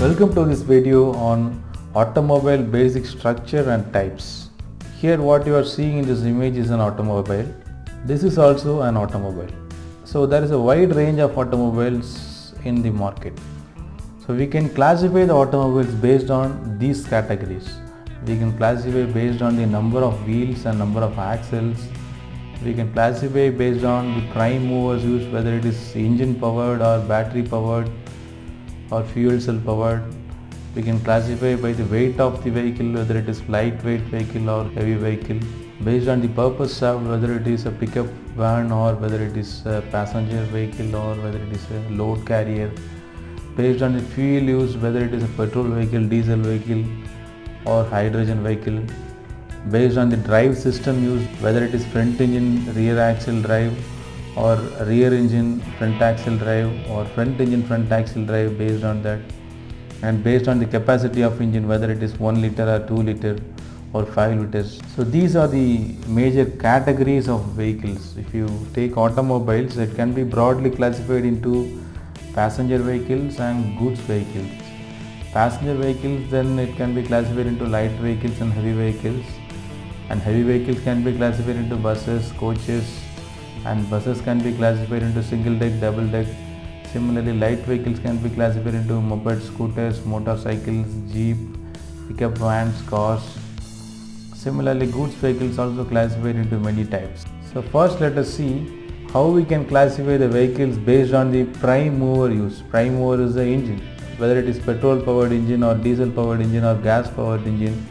Welcome to this video on automobile basic structure and types. Here what you are seeing in this image is an automobile. This is also an automobile. So there is a wide range of automobiles in the market. So we can classify the automobiles based on these categories. We can classify based on the number of wheels and number of axles. We can classify based on the prime movers used, whether it is engine powered or battery powered or fuel cell powered. We can classify by the weight of the vehicle, whether it is lightweight vehicle or heavy vehicle, based on the purpose served, whether it is a pickup van or whether it is a passenger vehicle or whether it is a load carrier, based on the fuel used, whether it is a petrol vehicle, diesel vehicle or hydrogen vehicle, based on the drive system used, whether it is front engine rear axle drive or rear engine front axle drive or front engine front axle drive, based on that, and based on the capacity of engine, whether it is 1 liter or 2 liter or 5 liters. So these are the major categories of vehicles. If you take automobiles, it can be broadly classified into passenger vehicles and goods vehicles. Passenger vehicles, then it can be classified into light vehicles and heavy vehicles, and heavy vehicles can be classified into buses, coaches, and buses can be classified into single deck, double deck. Similarly, light vehicles can be classified into mopeds, scooters, motorcycles, jeep, pickup vans, cars. Similarly, goods vehicles also classified into many types. So first let us see how we can classify the vehicles based on the prime mover use. Prime mover is the engine, whether it is petrol powered engine or diesel powered engine or gas powered engine.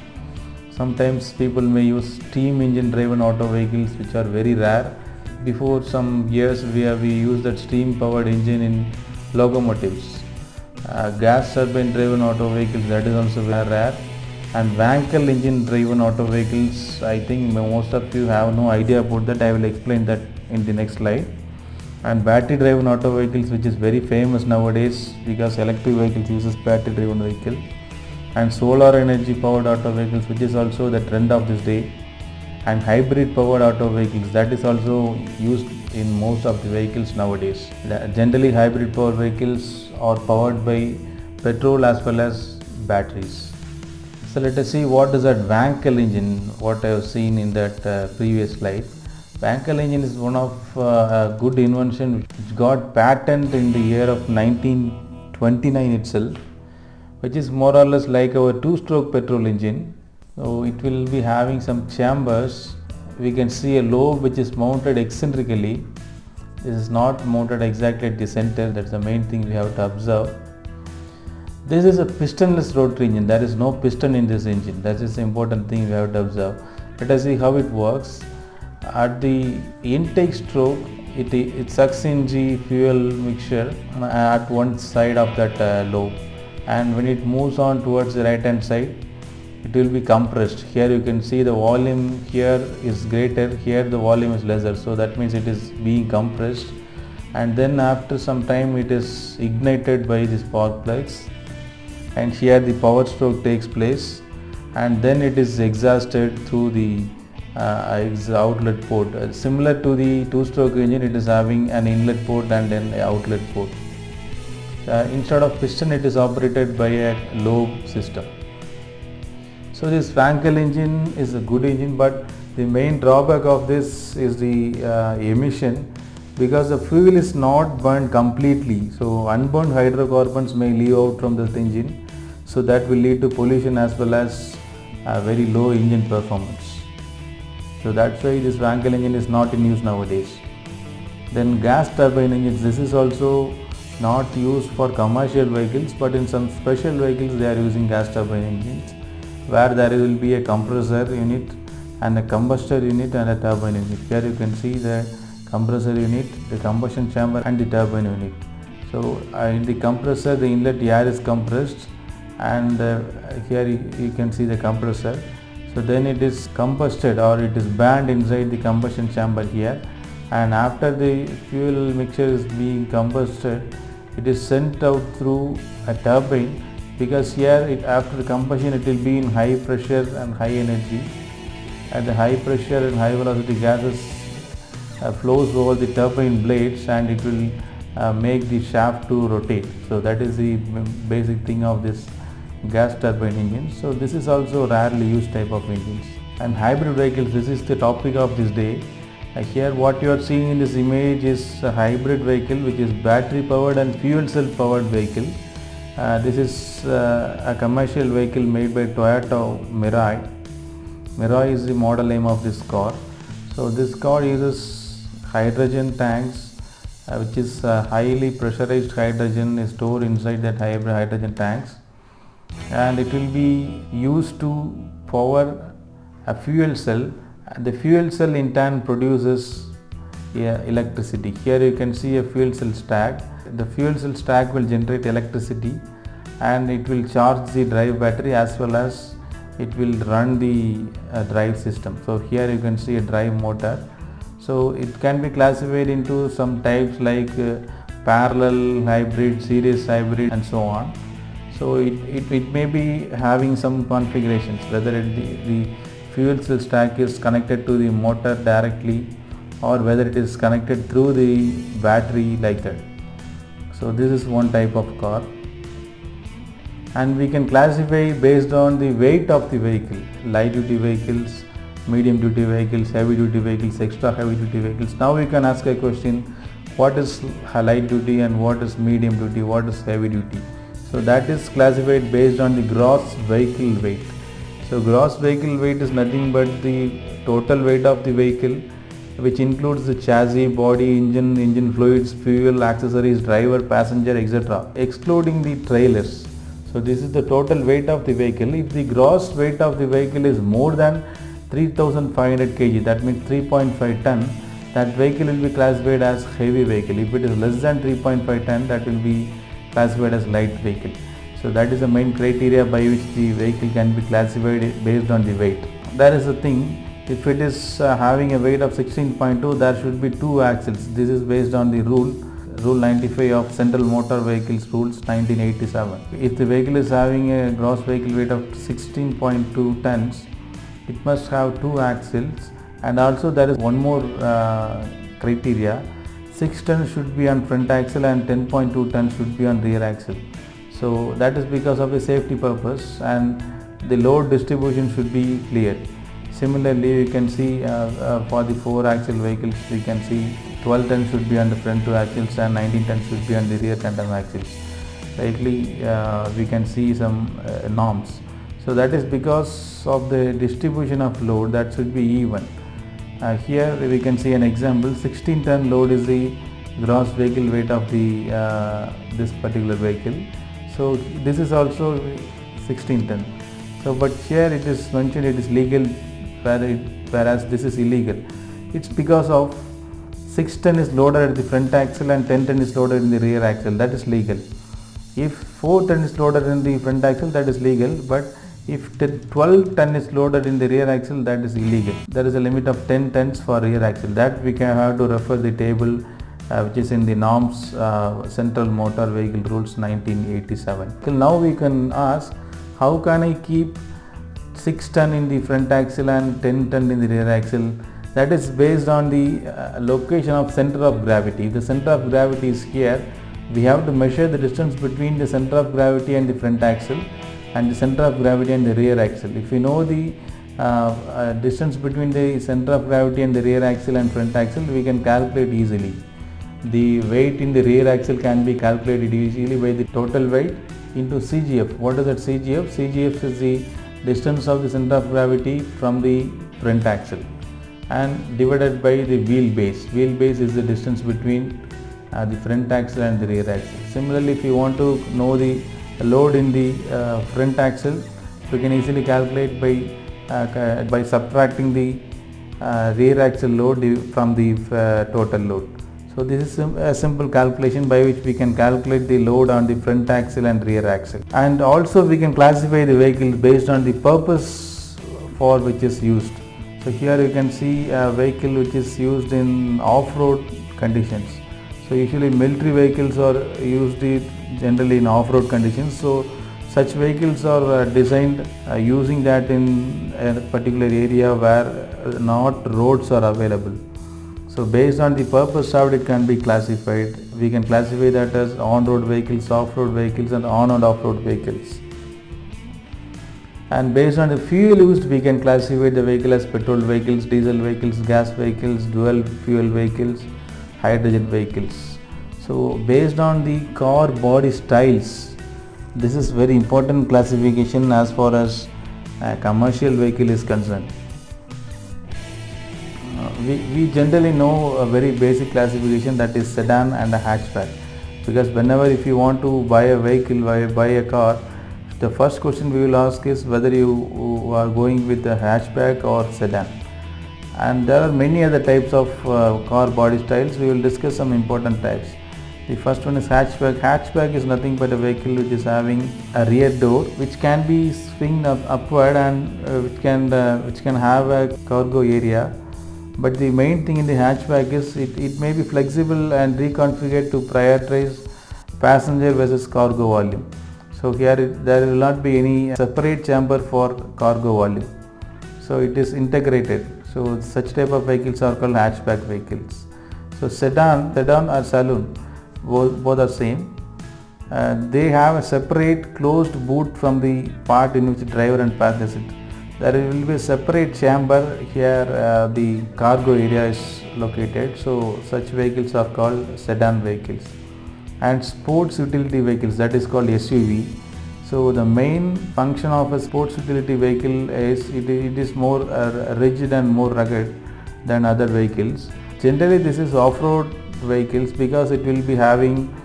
Sometimes people may use steam engine driven auto vehicles, which are very rare. Before some years we used that steam powered engine in locomotives. Gas turbine driven auto vehicles, that is also very rare. And Wankel engine driven auto vehicles, I think most of you have no idea about that. I will explain that in the next slide. And battery driven auto vehicles, which is very famous nowadays because electric vehicles uses battery driven vehicle. And solar energy powered auto vehicles, which is also the trend of this day. And hybrid powered auto vehicles, that is also used in most of the vehicles nowadays. Generally hybrid powered vehicles are powered by petrol as well as batteries. So let us see what is that Wankel engine, what I have seen in that previous slide. Wankel engine is one of a good invention which got patent in the year of 1929 itself, which is more or less like our two-stroke petrol engine. So it will be having some chambers. We can see a lobe which is mounted eccentrically. This is not mounted exactly at the center. That's the main thing we have to observe. This is a pistonless rotary engine. There is no piston in this engine. That is the important thing we have to observe. Let us see how it works. At the intake stroke, it sucks in the fuel mixture at one side of that lobe, and when it moves on towards the right hand side, it will be compressed. Here you can see the volume here is greater, here the volume is lesser, so that means it is being compressed, and then after some time it is ignited by the spark plugs, and here the power stroke takes place, and then it is exhausted through the outlet port. Similar to the two-stroke engine, it is having an inlet port and an outlet port. Instead of piston, it is operated by a lobe system. So this Wankel engine is a good engine, but the main drawback of this is the emission, because the fuel is not burned completely. So unburned hydrocarbons may leave out from this engine, so that will lead to pollution as well as very low engine performance. So that's why this Wankel engine is not in use nowadays. Then gas turbine engines, this is also not used for commercial vehicles, but in some special vehicles they are using gas turbine engines, where there will be a compressor unit and a combustor unit and a turbine unit. Here you can see the compressor unit, the combustion chamber and the turbine unit. So in the compressor, the inlet air is compressed, and here you can see the compressor. So then it is combusted, or it is burned inside the combustion chamber here, and after the fuel mixture is being combusted, it is sent out through a turbine, because here after combustion it will be in high pressure and high energy. At the high pressure and high velocity gases flows over the turbine blades, and it will make the shaft to rotate. So that is the basic thing of this gas turbine engine. So this is also rarely used type of engines. And hybrid vehicles, this is the topic of this day. Here what you are seeing in this image is a hybrid vehicle which is battery powered and fuel cell powered vehicle. This is a commercial vehicle made by Toyota Mirai. Mirai is the model name of this car. So this car uses hydrogen tanks, which is highly pressurized hydrogen is stored inside that hydrogen tanks, and it will be used to power a fuel cell. The fuel cell in turn produces electricity. Here you can see a fuel cell stack. The fuel cell stack will generate electricity and it will charge the drive battery as well as it will run the drive system. So here you can see a drive motor. So it can be classified into some types like parallel hybrid, series hybrid and so on. So it may be having some configurations, whether the fuel cell stack is connected to the motor directly or whether it is connected through the battery like that. So this is one type of car, and we can classify based on the weight of the vehicle: light duty vehicles, medium duty vehicles, heavy duty vehicles, extra heavy duty vehicles. Now we can ask a question: what is light duty and what is medium duty, what is heavy duty? So that is classified based on the gross vehicle weight. So gross vehicle weight is nothing but the total weight of the vehicle, which includes the chassis, body, engine fluids, fuel, accessories, driver, passenger, etc., excluding the trailers. So this is the total weight of the vehicle. If the gross weight of the vehicle is more than 3500 kg, that means 3.5 ton, that vehicle will be classified as heavy vehicle. If it is less than 3.5 ton, that will be classified as light vehicle. So that is the main criteria by which the vehicle can be classified based on the weight. That is the thing. If it is having a weight of 16.2, there should be 2 axles. This is based on the rule 95 of Central Motor Vehicles Rules 1987. If the vehicle is having a gross vehicle weight of 16.2 tons, it must have 2 axles, and also there is one more criteria: 6 tons should be on front axle and 10.2 tons should be on rear axle. So that is because of the safety purpose, and the load distribution should be clear. Similarly, you can see for the 4 axle vehicles, we can see 12 tons should be on the front 2 axles and 19 tons should be on the rear tandem axles. Slightly we can see some norms. So that is because of the distribution of load that should be even. Here we can see an example: 16 ton load is the gross vehicle weight of the this particular vehicle. So this is also 16 ton. So but here it is mentioned it is legal, whereas this is illegal. It's because of 6 ton is loaded at the front axle and 10 ton is loaded in the rear axle. That is legal. If 4 ton is loaded in the front axle, that is legal, but if 12 ton is loaded in the rear axle, that is illegal. There is a limit of 10 tons for rear axle. That we can have to refer the table which is in the norms Central Motor Vehicle Rules 1987. Till now we can ask, how can I keep 6 ton in the front axle and 10 ton in the rear axle? That is based on the location of center of gravity. If the center of gravity is here, we have to measure the distance between the center of gravity and the front axle and the center of gravity and the rear axle. If we know the distance between the center of gravity and the rear axle and front axle, we can calculate easily. The weight in the rear axle can be calculated easily by the total weight into CGF. What is that CGF? CGF is the distance of the center of gravity from the front axle and divided by the wheelbase. Wheelbase is the distance between the front axle and the rear axle. Similarly, if you want to know the load in the front axle, we can easily calculate by subtracting the rear axle load from the total load. So this is a simple calculation by which we can calculate the load on the front axle and rear axle. And also we can classify the vehicle based on the purpose for which is used. So here you can see a vehicle which is used in off-road conditions. So usually military vehicles are used generally in off-road conditions. So such vehicles are designed using that in a particular area where not roads are available. So based on the purpose served, it can be classified. We can classify that as on-road vehicles, off-road vehicles and on and off-road vehicles. And based on the fuel used, we can classify the vehicle as petrol vehicles, diesel vehicles, gas vehicles, dual fuel vehicles, hydrogen vehicles. So based on the car body styles, this is very important classification as far as a commercial vehicle is concerned. We generally know a very basic classification, that is sedan and a hatchback, because whenever if you want to buy a vehicle, buy a car, the first question we will ask is whether you are going with a hatchback or sedan. And there are many other types of car body styles. We will discuss some important types. The first one is hatchback. Hatchback is nothing but a vehicle which is having a rear door which can be swinged upward and which can have a cargo area. But the main thing in the hatchback is it may be flexible and reconfigured to prioritize passenger versus cargo volume. So here there will not be any separate chamber for cargo volume. So it is integrated. So such type of vehicles are called hatchback vehicles. So sedan or saloon, both are same. They have a separate closed boot from the part in which the driver and passenger sit. There will be a separate chamber here, the cargo area is located. So such vehicles are called sedan vehicles. And sports utility vehicles, that is called SUV. So the main function of a sports utility vehicle is it is more rigid and more rugged than other vehicles. Generally this is off-road vehicles because it will be having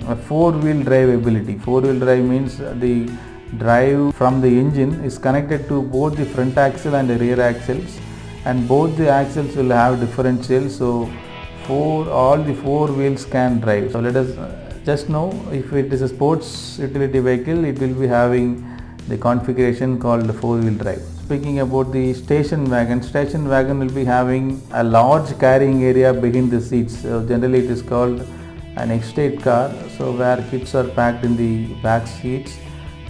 a four-wheel drive ability. Four-wheel drive means the drive from the engine is connected to both the front axle and the rear axles, and both the axles will have differentials. So all the four wheels can drive. So let us just know, if it is a sports utility vehicle, it will be having the configuration called four-wheel drive. Speaking about the station wagon will be having a large carrying area behind the seats. So generally it is called an estate car, so where kids are packed in the back seats,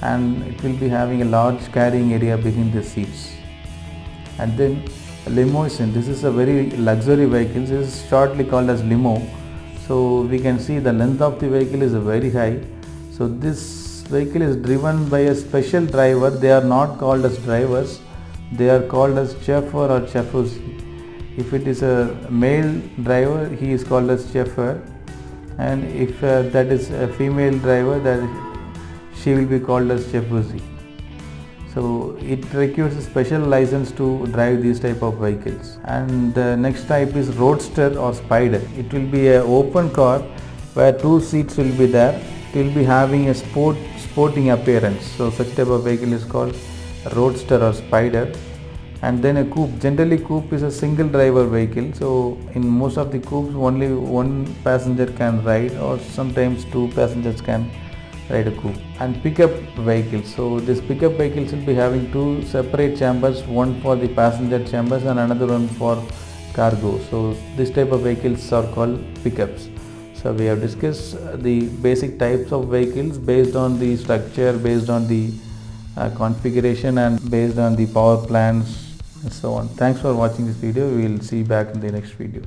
and it will be having a large carrying area behind the seats. And then limousine, this is a very luxury vehicle. This is shortly called as limo. So we can see the length of the vehicle is very high. So this vehicle is driven by a special driver. They are not called as drivers, they are called as chauffeur or chauffeurs. If it is a male driver, he is called as chauffeur, and if that is a female driver, that she will be called as chauffeursy. So it requires a special license to drive these type of vehicles. And the next type is roadster or spider. It will be an open car where two seats will be there. It will be having a sporting appearance. So such type of vehicle is called roadster or spider. And then a coupe. Generally coupe is a single driver vehicle. So in most of the coupes only one passenger can ride, or sometimes two passengers can ride a coupe. And pickup vehicles. So this pickup vehicles will be having two separate chambers, one for the passenger chambers and another one for cargo. So this type of vehicles are called pickups. So we have discussed the basic types of vehicles based on the structure, based on the configuration, and based on the power plants and so on. Thanks for watching this video. We will see you back in the next video.